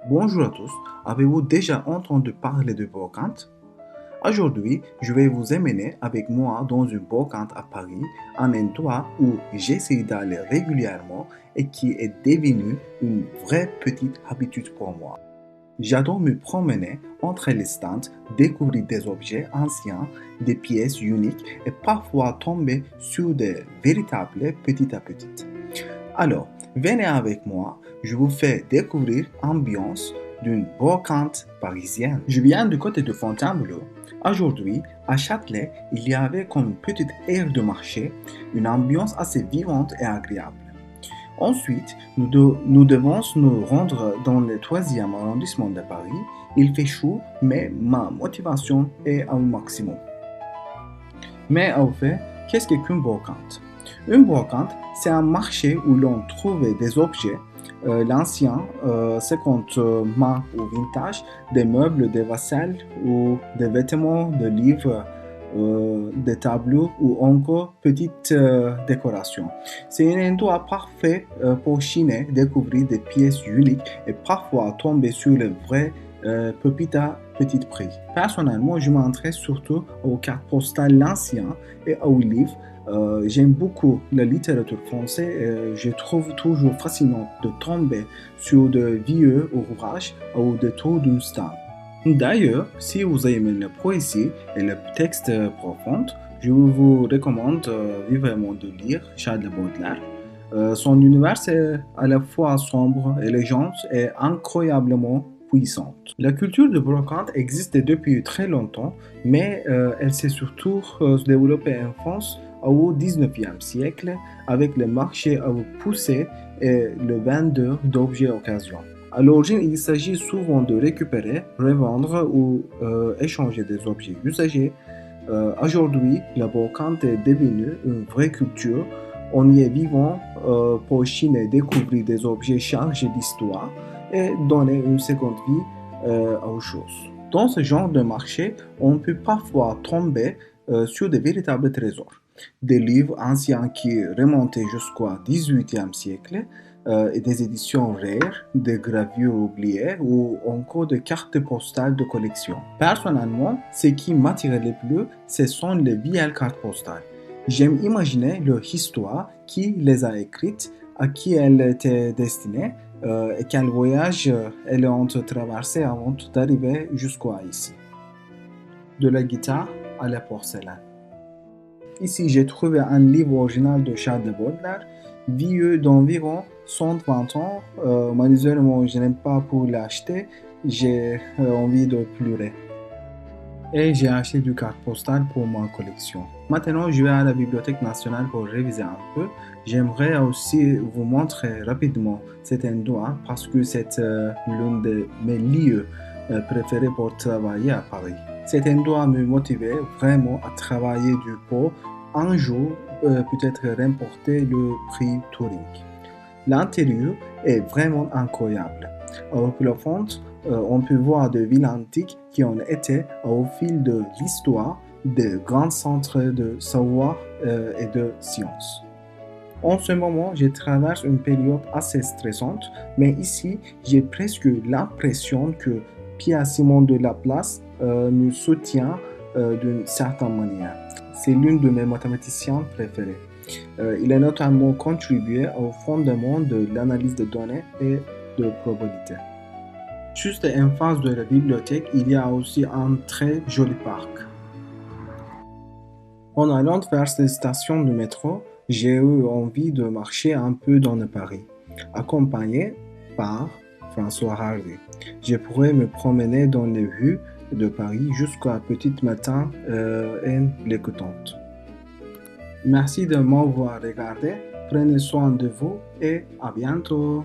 Bonjour à tous, avez-vous déjà entendu parler de brocante? Aujourd'hui, je vais vous emmener avec moi dans une brocante à Paris, un endroit où j'essaie d'aller régulièrement et qui est devenu une vraie petite habitude pour moi. J'adore me promener entre les stands, découvrir des objets anciens, des pièces uniques et parfois tomber sur des véritables petit à petit. Alors, venez avec moi, je vous fais découvrir l'ambiance d'une brocante parisienne. Je viens du côté de Fontainebleau. Aujourd'hui, à Châtelet, il y avait comme une petite aire de marché, une ambiance assez vivante et agréable. Ensuite, nous devons nous rendre dans le 3e arrondissement de Paris. Il fait chaud, mais ma motivation est au maximum. Mais au fait, qu'est-ce qu'une brocante? Une brocante, c'est un marché où l'on trouve des objets, l'ancien, seconde-main ou vintage, des meubles, des vaisselles ou des vêtements, des livres, des tableaux ou encore petites décorations. C'est un endroit parfait pour chiner, découvrir des pièces uniques et parfois tomber sur les vrais pépites à petit prix. Personnellement, je m'intéresse surtout aux cartes postales anciennes et aux livres. J'aime beaucoup la littérature française et je trouve toujours fascinant de tomber sur de vieux ouvrages au détour d'une stand. D'ailleurs, si vous aimez la poésie et le texte profond, je vous recommande vivement de lire Charles Baudelaire. Son univers est à la fois sombre, élégant et incroyablement puissante. La culture de brocante existe depuis très longtemps, mais elle s'est surtout développée en France au 19e siècle avec le marché à pousser et le vendeur d'objets d'occasion. À l'origine, il s'agit souvent de récupérer, revendre ou échanger des objets usagés. Aujourd'hui, la brocante est devenue une vraie culture. On y est vivant pour chiner et découvrir des objets chargés d'histoire et donner une seconde vie aux choses. Dans ce genre de marché, on peut parfois tomber sur de véritables trésors. Des livres anciens qui remontaient jusqu'au 18e siècle, et des éditions rares, des gravures oubliées ou encore des cartes postales de collection. Personnellement, ce qui m'attire le plus, ce sont les vieilles cartes postales. J'aime imaginer leur histoire, qui les a écrites, à qui elles étaient destinées et quel voyage elles ont traversé avant d'arriver jusqu'à ici. De la guitare à la porcelaine. Ici, j'ai trouvé un livre original de Charles de Baudelaire, vieux d'environ 120 ans. Malheureusement, je n'aime pas pour l'acheter, j'ai envie de pleurer. Et j'ai acheté du carte postale pour ma collection. Maintenant, je vais à la Bibliothèque nationale pour réviser un peu. J'aimerais aussi vous montrer rapidement cet endroit parce que c'est l'un de mes lieux préférés pour travailler à Paris. Cet endroit me motivait vraiment à travailler du pour un jour peut-être remporter le prix Turing. L'intérieur est vraiment incroyable. Au plafond, on peut voir des villes antiques qui ont été, au fil de l'histoire, de grands centres de savoir et de science. En ce moment, je traverse une période assez stressante, mais ici, j'ai presque l'impression que Pierre Simon de Laplace me soutient d'une certaine manière. C'est l'un de mes mathématiciens préférés. Il a notamment contribué au fondement de l'analyse de données et de probabilité. Juste en face de la bibliothèque, il y a aussi un très joli parc. En allant vers la station de métro, j'ai eu envie de marcher un peu dans le Paris, accompagné par François Hardy. Je pourrais me promener dans les rues de Paris jusqu'à petit matin en l'écoutant. Merci de m'avoir regardé, prenez soin de vous et à bientôt.